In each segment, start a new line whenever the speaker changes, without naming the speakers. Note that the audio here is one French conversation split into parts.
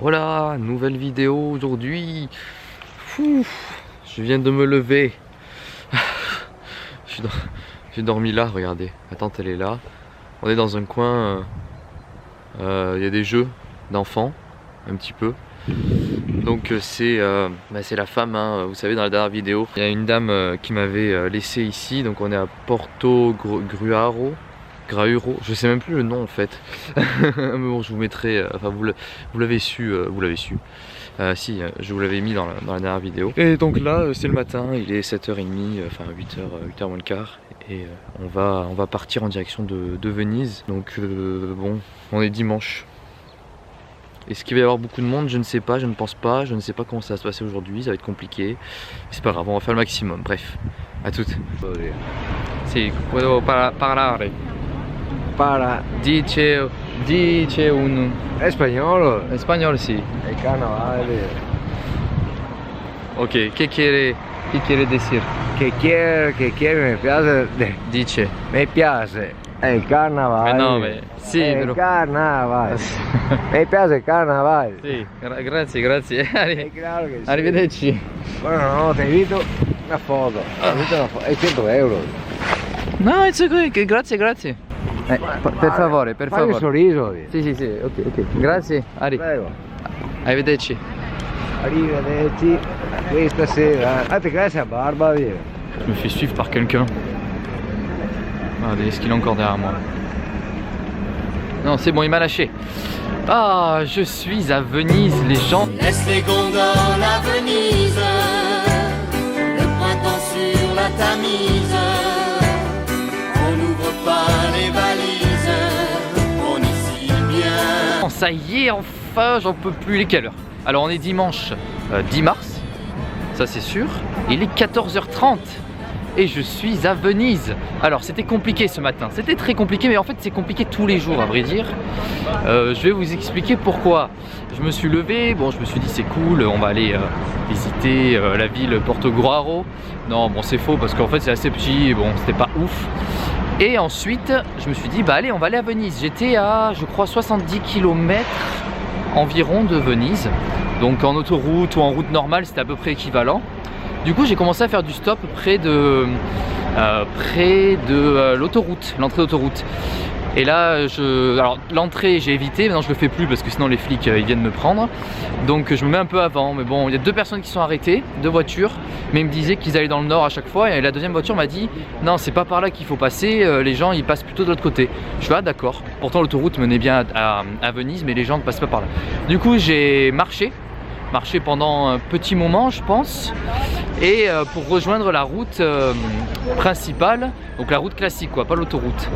Voilà, nouvelle vidéo aujourd'hui. Je viens de me lever. J'ai dormi là, regardez. Ma tante elle est là. On est dans un coin. Il y a des jeux d'enfants, un petit peu. Donc c'est la femme, hein, vous savez, dans la dernière vidéo. Il y a une dame qui m'avait laissé ici. Donc on est à Porto Gruaro. Je sais même plus le nom en fait. Mais bon, je vous mettrai, enfin vous l'avez su, si, je vous l'avais mis dans la dernière vidéo. Et donc là, c'est le matin, il est 7h30, enfin 8h moins le quart. Et on va partir en direction de Venise. Donc bon, on est dimanche. Est-ce qu'il va y avoir beaucoup de monde? Je ne sais pas, je ne pense pas. Je ne sais pas comment ça va se passer aujourd'hui, ça va être compliqué. C'est pas grave, on va faire le maximum. Bref, à toutes. Si, puedo parlare. Dice un...
Espagnolo.
Espagnol, sì.
El carnaval.
Ok, ¿qué quiere decir?
Que quiere, me piace.
Dice.
Me piace. El carnaval.
No, sì,
el
però...
carnaval. Me piace el carnaval.
Sì, grazie.
Claro que sí.
Arrivederci.
Bueno, no, te invito una foto. È 100 euro.
No, it's okay, grazie. Per favore.
Fai un sorriso.
Sì, ok. Grazie.
Prego.
Arrivederci.
Arrivederci. Questa sera. Ah, te casse la barba, via.
Je me fais suivre par quelqu'un. Regardez, est-ce qu'il est encore derrière moi? Non, c'est bon, il m'a lâché. Ah, je suis à Venise, les gens.
Laisse les gondoles à Venise, le printemps sur la Tamise. On n'ouvre pas les valises, on est si bien.
Ça y est, enfin, j'en peux plus. Il est quelle heure? Alors, on est dimanche 10 mars, ça c'est sûr. Il est 14h30 et je suis à Venise. Alors, c'était compliqué ce matin. C'était très compliqué, mais en fait, c'est compliqué tous les jours, à vrai dire. Je vais vous expliquer pourquoi. Je me suis levé, bon, je me suis dit c'est cool, on va aller visiter la ville Portogruaro. Non, bon, c'est faux parce qu'en fait, c'est assez petit et bon, c'était pas ouf. Et ensuite, je me suis dit, bah allez, on va aller à Venise. J'étais à, je crois, 70 km environ de Venise. Donc en autoroute ou en route normale, c'était à peu près équivalent. Du coup, j'ai commencé à faire du stop près de l'autoroute, l'entrée d'autoroute. Et là, alors l'entrée j'ai évité, maintenant je le fais plus parce que sinon les flics ils viennent me prendre. Donc je me mets un peu avant, mais bon, il y a deux personnes qui sont arrêtées, deux voitures, mais ils me disaient qu'ils allaient dans le nord à chaque fois. Et la deuxième voiture m'a dit non, c'est pas par là qu'il faut passer, les gens ils passent plutôt de l'autre côté. Je suis d'accord, pourtant l'autoroute menait bien à Venise, mais les gens ne passent pas par là. Du coup j'ai marché pendant un petit moment je pense, et pour rejoindre la route principale, donc la route classique quoi, pas l'autoroute.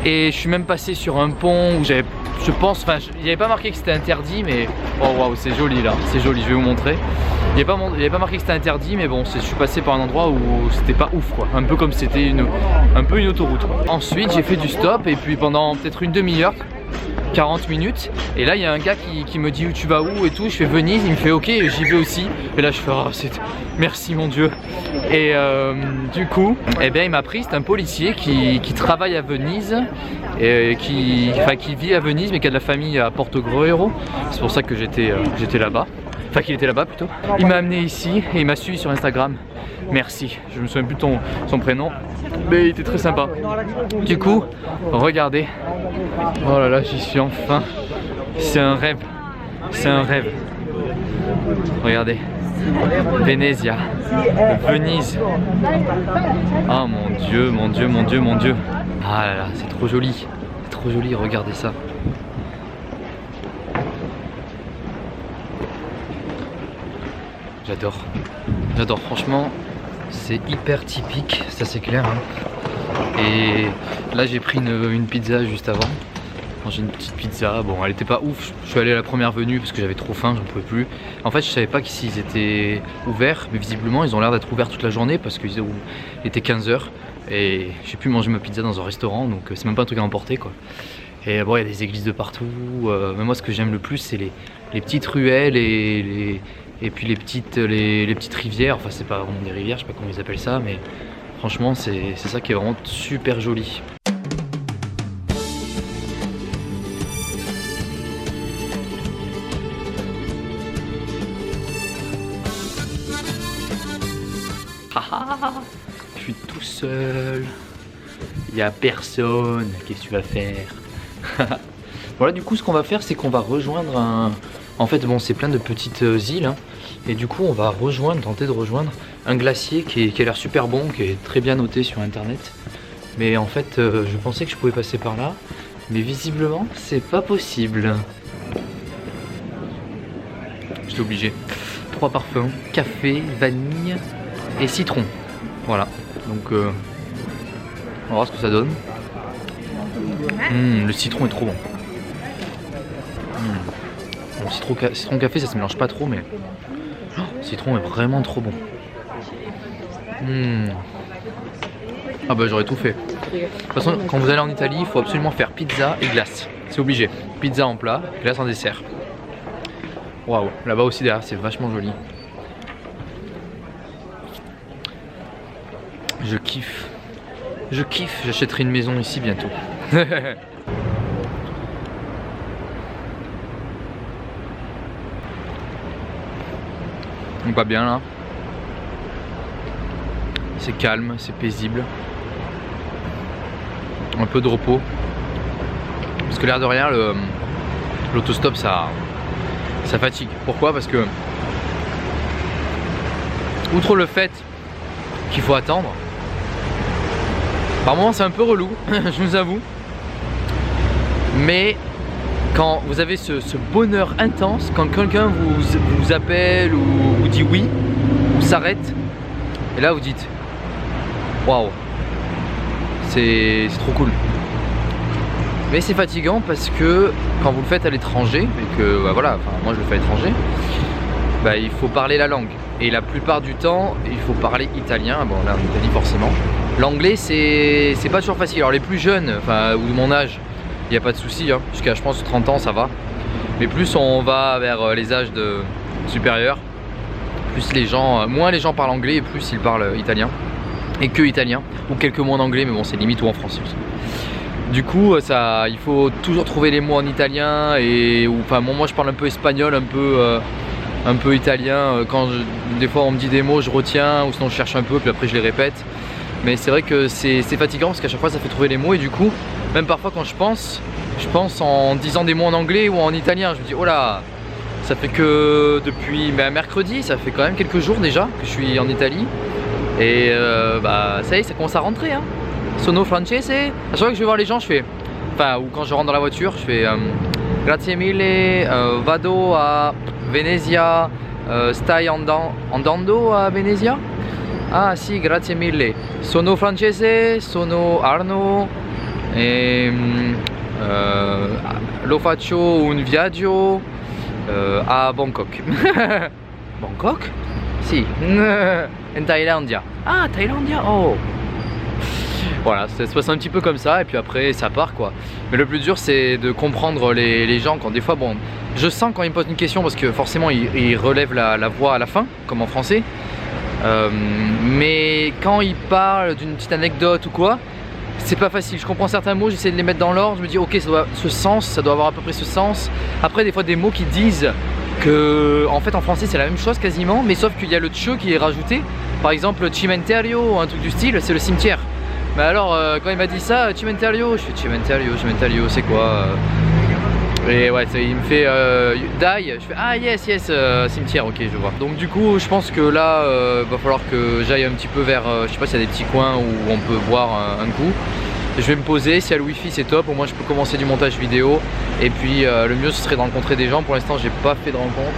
Et je suis même passé sur un pont où j'avais, je pense, enfin il n'y avait pas marqué que c'était interdit, mais oh waouh, c'est joli là, c'est joli, je vais vous montrer. Il n'y avait pas marqué que c'était interdit, mais bon, je suis passé par un endroit où c'était pas ouf quoi, un peu comme c'était un peu une autoroute quoi. Ensuite j'ai fait du stop et puis pendant peut-être une demi-heure, 40 minutes, et là il y a un gars qui me dit où tu vas où et tout, je fais Venise, il me fait ok, j'y vais aussi, et là je fais oh, merci mon Dieu. Et du coup, eh bien il m'a pris, c'est un policier qui travaille à Venise, et qui vit à Venise mais qui a de la famille à Portogruaro, c'est pour ça que j'étais là-bas, enfin qu'il était là-bas plutôt. Il m'a amené ici et il m'a suivi sur Instagram. Merci, je me souviens plus de son prénom, mais il était très sympa. Du coup, regardez, oh là là, j'y suis enfin, c'est un rêve, regardez, Venezia, Venise, oh mon Dieu, ah là là, c'est trop joli, regardez ça. J'adore, franchement, c'est hyper typique, ça c'est clair, hein. Et là j'ai pris une pizza juste avant, j'ai une petite pizza, bon elle était pas ouf, je suis allé à la première venue parce que j'avais trop faim, j'en pouvais plus. En fait je savais pas s'ils étaient ouverts, mais visiblement ils ont l'air d'être ouverts toute la journée parce qu'il était 15h et j'ai pu manger ma pizza dans un restaurant, donc c'est même pas un truc à emporter quoi. Et bon, il y a des églises de partout, mais moi ce que j'aime le plus c'est les petites ruelles et puis les petites rivières, enfin c'est pas vraiment des rivières, je sais pas comment ils appellent ça, mais franchement c'est ça qui est vraiment super joli. Je suis tout seul. Il n'y a personne. Qu'est-ce que tu vas faire? Voilà, du coup, ce qu'on va faire, c'est qu'on va rejoindre un... En fait, bon, c'est plein de petites îles. Hein, et du coup, on va tenter de rejoindre un glacier qui a l'air super bon, qui est très bien noté sur internet. Mais en fait, je pensais que je pouvais passer par là. Mais visiblement, c'est pas possible. J'étais obligé. 3 parfums, café, vanille et citron. Voilà. Donc, on va voir ce que ça donne. Le citron est trop bon. Bon, citron café, ça se mélange pas trop, mais le citron est vraiment trop bon. Ah bah j'aurais tout fait. De toute façon, quand vous allez en Italie, il faut absolument faire pizza et glace. C'est obligé. Pizza en plat, glace en dessert. Waouh, là-bas aussi derrière, c'est vachement joli. Je kiffe. Je kiffe. J'achèterai une maison ici bientôt. On va bien là. C'est calme, c'est paisible. Un peu de repos. Parce que l'air de rien, l'autostop ça fatigue. Pourquoi? Parce que outre le fait qu'il faut attendre, par moments c'est un peu relou, je vous avoue. Mais quand vous avez ce bonheur intense, quand quelqu'un vous appelle ou vous dit oui, ou s'arrête, et là vous dites waouh, c'est trop cool. Mais c'est fatigant parce que quand vous le faites à l'étranger, et que bah voilà, enfin, moi je le fais à l'étranger, bah, il faut parler la langue. Et la plupart du temps, il faut parler italien. Bon là en Italie forcément. L'anglais c'est pas toujours facile. Alors les plus jeunes, enfin, ou de mon âge, il n'y a pas de souci, hein. Jusqu'à je pense 30 ans ça va. Mais plus on va vers les âges supérieurs, plus les gens, moins les gens parlent anglais et plus ils parlent italien. Et que italien, ou quelques mots en anglais, mais bon c'est limite ou en français aussi. Du coup il faut toujours trouver les mots en italien et enfin moi je parle un peu espagnol, un peu italien. Quand des fois on me dit des mots je retiens, ou sinon je cherche un peu puis après je les répète. Mais c'est vrai que c'est fatigant parce qu'à chaque fois ça fait trouver les mots et du coup même parfois quand je pense en disant des mots en anglais ou en italien. Je me dis oh là, ça fait que depuis mercredi, ça fait quand même quelques jours déjà que je suis en Italie. Et bah ça y est, ça commence à rentrer hein. Sono francese. À chaque fois que je vais voir les gens, je fais, enfin, ou quand je rentre dans la voiture, je fais grazie mille, vado a Venezia, stai andando a Venezia? Ah si, grazie mille. Sono francese, sono Arno e lo faccio un viaggio a Bangkok. Bangkok? Si. En Thaïlandia. Ah, Thaïlandia, oh. Voilà, ça se passe un petit peu comme ça et puis après ça part quoi. Mais le plus dur c'est de comprendre les gens quand des fois, bon, je sens quand ils me posent une question parce que forcément ils relèvent la voix à la fin, comme en français. Mais quand ils parlent d'une petite anecdote ou quoi, c'est pas facile. Je comprends certains mots, j'essaie de les mettre dans l'ordre, je me dis ok, ça doit avoir à peu près ce sens. Après des fois des mots qui disent que en fait en français c'est la même chose quasiment, mais sauf qu'il y a le tche qui est rajouté. Par exemple cimentario, un truc du style, c'est le cimetière. Mais alors quand il m'a dit ça, cimentario, je fais cimentario, c'est quoi et ouais, il me fait die, je fais ah yes, cimetière, ok je vois. Donc du coup je pense que là va falloir que j'aille un petit peu vers, je sais pas s'il y a des petits coins où on peut boire un coup. Je vais me poser, si y a le wifi c'est top, au moins je peux commencer du montage vidéo. Et puis le mieux ce serait de rencontrer des gens, pour l'instant j'ai pas fait de rencontre.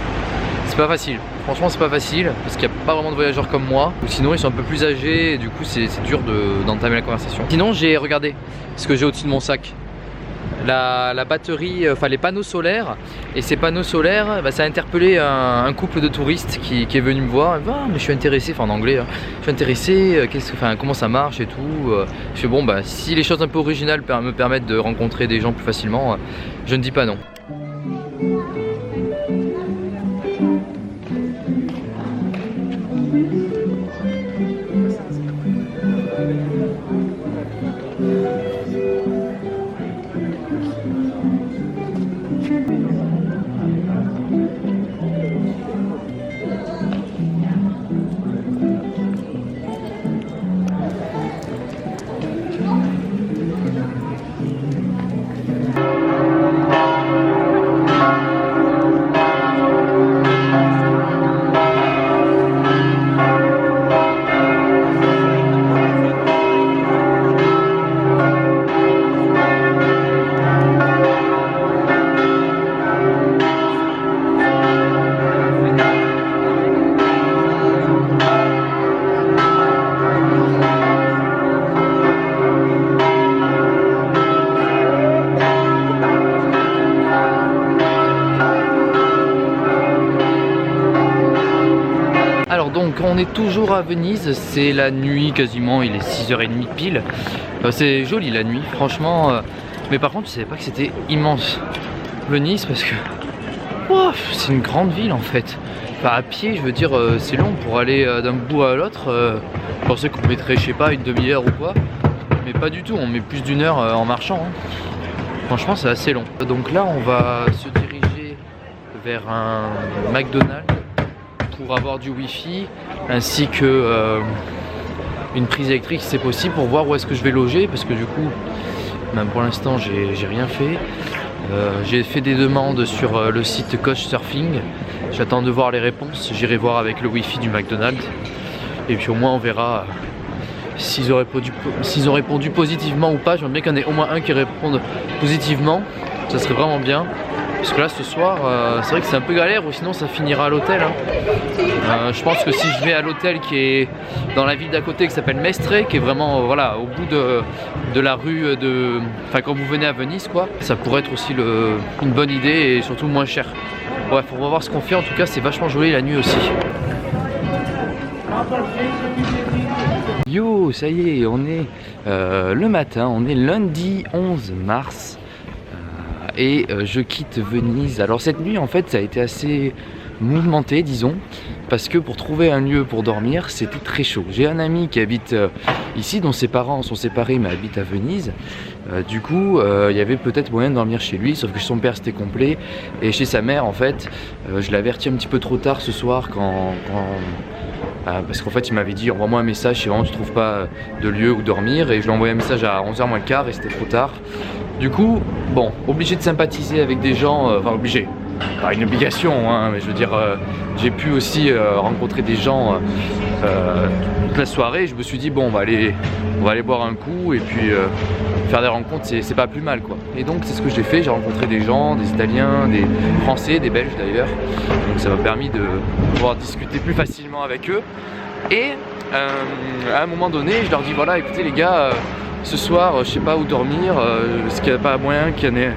C'est pas facile, franchement c'est pas facile, parce qu'il n'y a pas vraiment de voyageurs comme moi. Ou sinon ils sont un peu plus âgés et du coup c'est dur d'entamer la conversation. Sinon j'ai regardé ce que j'ai au-dessus de mon sac. La batterie, enfin les panneaux solaires. Et ces panneaux solaires, bah, ça a interpellé un couple de touristes qui est venu me voir. Ah, mais je suis intéressé, enfin en anglais, hein, je suis intéressé, comment ça marche et tout. Je fais bon, bah, si les choses un peu originales me permettent de rencontrer des gens plus facilement, je ne dis pas non. donc on est toujours à Venise, c'est la nuit quasiment, il est 6h30 pile. C'est joli la nuit, franchement. Mais par contre, je savais pas que c'était immense Venise parce que wow, c'est une grande ville en fait. Enfin, à pied, je veux dire, c'est long pour aller d'un bout à l'autre. Je pensais qu'on mettrait, je sais pas, une demi-heure ou quoi. Mais pas du tout, on met plus d'1 heure en marchant. Hein. Franchement, c'est assez long. Donc là, on va se diriger vers un McDonald's pour avoir du Wi-Fi ainsi que une prise électrique si c'est possible pour voir où est-ce que je vais loger parce que du coup, même pour l'instant, j'ai rien fait. J'ai fait des demandes sur le site Couchsurfing. J'attends de voir les réponses. J'irai voir avec le Wi-Fi du McDonald's. Et puis au moins on verra s'ils ont répondu positivement ou pas. J'aimerais bien qu'il y en ait au moins un qui réponde positivement. Ça serait vraiment bien. Parce que là ce soir, c'est vrai que c'est un peu galère ou sinon ça finira à l'hôtel. Hein. Je pense que si je vais à l'hôtel qui est dans la ville d'à côté qui s'appelle Mestre, qui est vraiment voilà, au bout de la rue de... Enfin quand vous venez à Venise quoi, ça pourrait être aussi une bonne idée et surtout moins cher. Bref, on va voir ce qu'on fait. En tout cas, c'est vachement joli la nuit aussi. Yo, ça y est, on est le matin, on est lundi 11 mars et je quitte Venise. Alors cette nuit, en fait, ça a été assez mouvementé, disons, parce que pour trouver un lieu pour dormir, c'était très chaud. J'ai un ami qui habite ici, dont ses parents sont séparés, mais habite à Venise. Du coup, il y avait peut-être moyen de dormir chez lui, sauf que chez son père c'était complet. Et chez sa mère, en fait, je l'ai averti un petit peu trop tard ce soir parce qu'en fait il m'avait dit envoie-moi un message si vraiment tu trouves pas de lieu où dormir. Et je lui ai envoyé un message à 11h moins le quart et c'était trop tard. Du coup, bon, obligé de sympathiser avec des gens, enfin obligé. Pas une obligation, hein, mais je veux dire, j'ai pu aussi rencontrer des gens toute la soirée. Je me suis dit bon, on va aller boire un coup et puis faire des rencontres, c'est pas plus mal quoi. Et donc c'est ce que j'ai fait. J'ai rencontré des gens, des Italiens, des Français, des Belges d'ailleurs. Donc ça m'a permis de pouvoir discuter plus facilement avec eux. Et à un moment donné, je leur dis voilà, écoutez les gars, ce soir, je sais pas où dormir. Est-ce qu'il n'y a pas moyen qu'il y en ait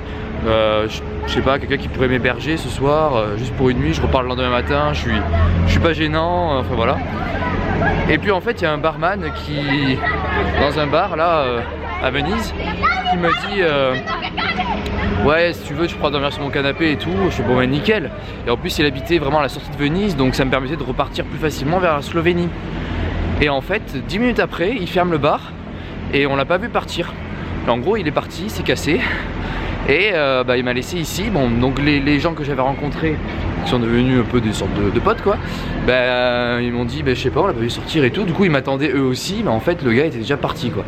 je sais pas, quelqu'un qui pourrait m'héberger ce soir, juste pour une nuit, je repars le lendemain matin, je suis pas gênant, enfin voilà. Et puis en fait il y a un barman qui, dans un bar là, à Venise, qui m'a dit ouais si tu veux tu pourras dormir sur mon canapé et tout. Je suis bon ben nickel. Et en plus il habitait vraiment à la sortie de Venise, donc ça me permettait de repartir plus facilement vers la Slovénie. Et en fait 10 minutes après il ferme le bar et on l'a pas vu partir. En gros il est parti, il s'est cassé. Et il m'a laissé ici. Bon, donc les gens que j'avais rencontrés, qui sont devenus un peu des sortes de potes quoi, ils m'ont dit je sais pas, on l'a pas vu sortir et tout. Du coup ils m'attendaient eux aussi, mais en fait le gars était déjà parti quoi.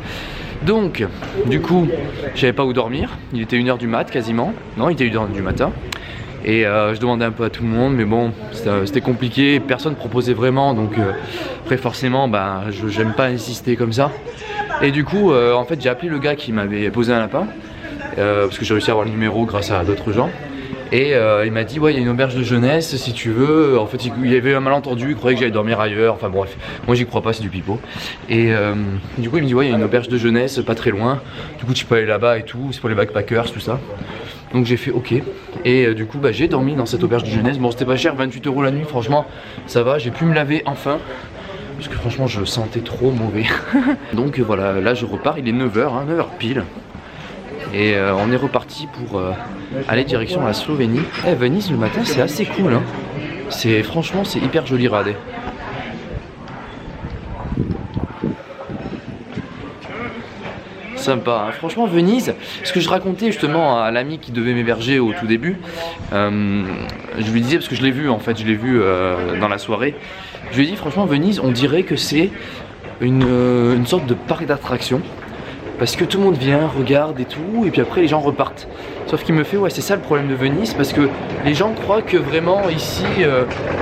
Donc du coup je savais pas où dormir. Il était 1h du mat quasiment. Non, il était 1h du matin. Et je demandais un peu à tout le monde, mais bon c'était compliqué, personne proposait vraiment. Donc après forcément j'aime pas insister comme ça. Et du coup en fait j'ai appelé le gars qui m'avait posé un lapin. Parce que j'ai réussi à avoir le numéro grâce à d'autres gens. Et il m'a dit ouais il y a une auberge de jeunesse si tu veux. En fait il y avait un malentendu, il croyait que j'allais dormir ailleurs. Enfin bref, moi j'y crois pas, c'est du pipeau. Et du coup il me dit ouais il y a une auberge de jeunesse pas très loin. Du coup tu peux aller là-bas et tout, c'est pour les backpackers tout ça. Donc j'ai fait ok. Et du coup j'ai dormi dans cette auberge de jeunesse. Bon c'était pas cher, 28 € la nuit, franchement ça va. J'ai pu me laver enfin. Parce que franchement je sentais trop mauvais. Donc voilà, là je repars, il est 9h, hein, 9h pile. Et on est reparti pour aller direction la Slovénie. Venise le matin c'est assez cool hein. Franchement c'est hyper joli, regardez. Sympa hein. Franchement Venise, ce que je racontais justement à l'ami qui devait m'héberger au tout début, je lui disais parce que je l'ai vu en fait, je l'ai vu dans la soirée. Je lui ai dit franchement Venise on dirait que c'est une sorte de parc d'attractions. Parce que tout le monde vient, regarde et tout, et puis après les gens repartent. Sauf qu'il me fait, ouais c'est ça le problème de Venise, parce que les gens croient que vraiment ici,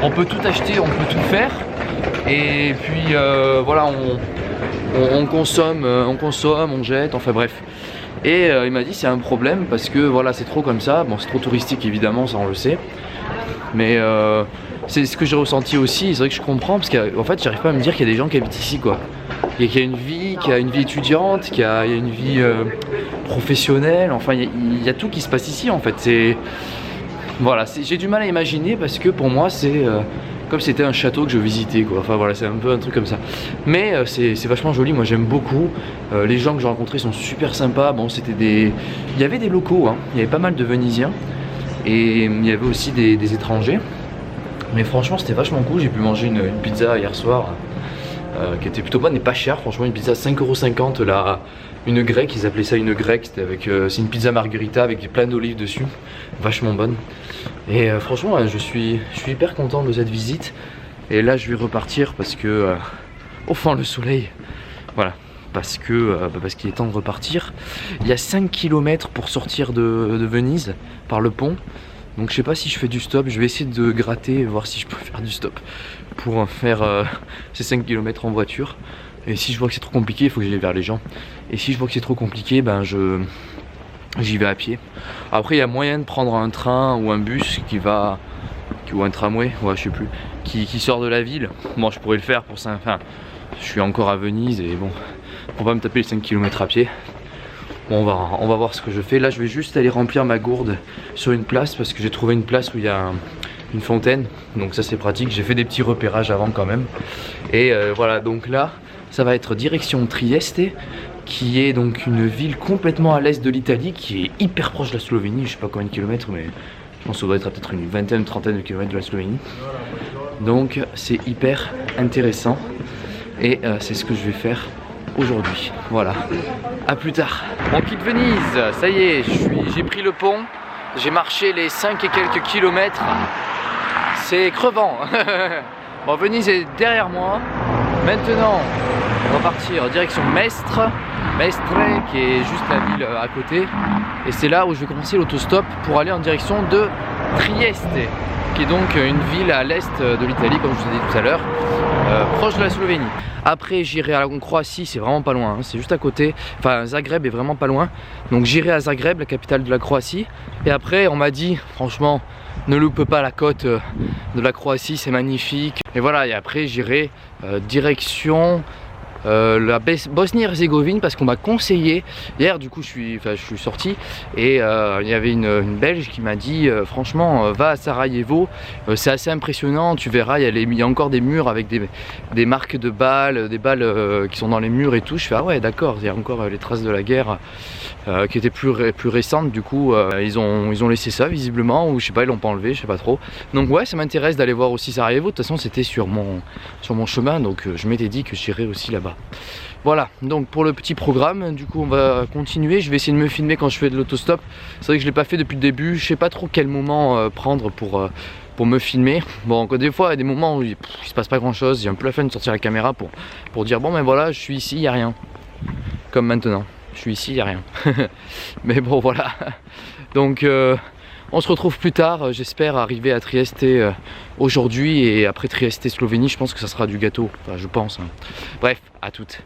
on peut tout acheter, on peut tout faire. Et puis voilà, on consomme, on jette, enfin bref. Et il m'a dit c'est un problème parce que voilà c'est trop comme ça. Bon c'est trop touristique évidemment, ça on le sait. Mais c'est ce que j'ai ressenti aussi, c'est vrai que je comprends, parce qu'en fait j'arrive pas à me dire qu'il y a des gens qui habitent ici quoi. Et qu'il y a une vie, étudiante, qu'il y a une vie professionnelle, enfin il y a tout qui se passe ici en fait. Voilà, j'ai du mal à imaginer parce que pour moi c'est comme c'était un château que je visitais quoi. Enfin voilà, c'est un peu un truc comme ça. Mais c'est vachement joli, moi j'aime beaucoup. Les gens que j'ai rencontrés sont super sympas. Bon, c'était des... Il y avait des locaux, hein. Il y avait pas mal de Venisiens. Et il y avait aussi des étrangers. Mais franchement c'était vachement cool. J'ai pu manger une pizza hier soir qui était plutôt bonne et pas chère. Franchement une pizza 5,50 € là. Une grecque, ils appelaient ça une grecque. C'était avec, c'est une pizza margherita avec plein d'olives dessus. Vachement bonne. Et franchement je suis hyper content de cette visite. Et là je vais repartir parce que au fond le soleil. Voilà. Parce qu'il est temps de repartir. Il y a 5 km pour sortir de Venise par le pont. Donc je sais pas si je fais du stop. Je vais essayer de gratter et voir si je peux faire du stop pour faire ces 5 km en voiture. Et si je vois que c'est trop compliqué, il faut que j'aille vers les gens. Et si je vois que c'est trop compliqué, ben j'y vais à pied. Après il y a moyen de prendre un train ou un bus ou un tramway, ouais je sais plus, qui sort de la ville. Bon je pourrais le faire pour ça. Enfin je suis encore à Venise et bon, pour pas me taper les 5 km à pied. Bon on va voir ce que je fais. Là je vais juste aller remplir ma gourde sur une place parce que j'ai trouvé une place où il y a une fontaine. Donc ça c'est pratique, j'ai fait des petits repérages avant quand même. Et voilà, donc là ça va être direction Trieste, qui est donc une ville complètement à l'est de l'Italie, qui est hyper proche de la Slovénie. Je sais pas combien de kilomètres, mais je pense que ça doit être à peut-être une vingtaine, trentaine de kilomètres de la Slovénie. Donc c'est hyper intéressant et c'est ce que je vais faire aujourd'hui. Voilà, à plus tard. On quitte Venise, ça y est, j'ai pris le pont, j'ai marché les 5 et quelques kilomètres. C'est crevant. Bon, Venise est derrière moi. Maintenant, on va partir en direction Mestre, qui est juste la ville à côté. Et c'est là où je vais commencer l'autostop pour aller en direction de Trieste, qui est donc une ville à l'est de l'Italie, comme je vous ai dit tout à l'heure, proche de la Slovénie. Après j'irai en Croatie, c'est vraiment pas loin, hein, c'est juste à côté. Enfin Zagreb est vraiment pas loin. Donc j'irai à Zagreb, la capitale de la Croatie. Et après on m'a dit, franchement, ne loupe pas la côte de la Croatie, c'est magnifique. Et voilà, et après j'irai direction la Bosnie-Herzégovine, parce qu'on m'a conseillé hier, du coup je suis sorti et il y avait une Belge qui m'a dit franchement va à Sarajevo, c'est assez impressionnant, tu verras, il y a encore des murs avec des marques de balles, des balles qui sont dans les murs et tout. Je fais ah ouais d'accord, il y a encore les traces de la guerre qui étaient plus récentes. Du coup ils ont laissé ça visiblement, ou je sais pas, ils l'ont pas enlevé, je sais pas trop. Donc ouais, ça m'intéresse d'aller voir aussi Sarajevo. De toute façon c'était sur mon chemin, donc je m'étais dit que j'irais aussi là-bas. Voilà, donc pour le petit programme, du coup on va continuer. Je vais essayer de me filmer quand je fais de l'autostop. C'est vrai que je l'ai pas fait depuis le début, je sais pas trop quel moment prendre pour me filmer. Bon, des fois il y a des moments où il se passe pas grand chose, j'ai un peu la flemme de sortir la caméra pour dire bon ben voilà, je suis ici, il n'y a rien. Comme maintenant, je suis ici, il n'y a rien. Mais bon voilà, donc on se retrouve plus tard, j'espère arriver à Trieste aujourd'hui, et après Trieste Slovénie, je pense que ça sera du gâteau, enfin je pense. Hein. Bref, à toutes.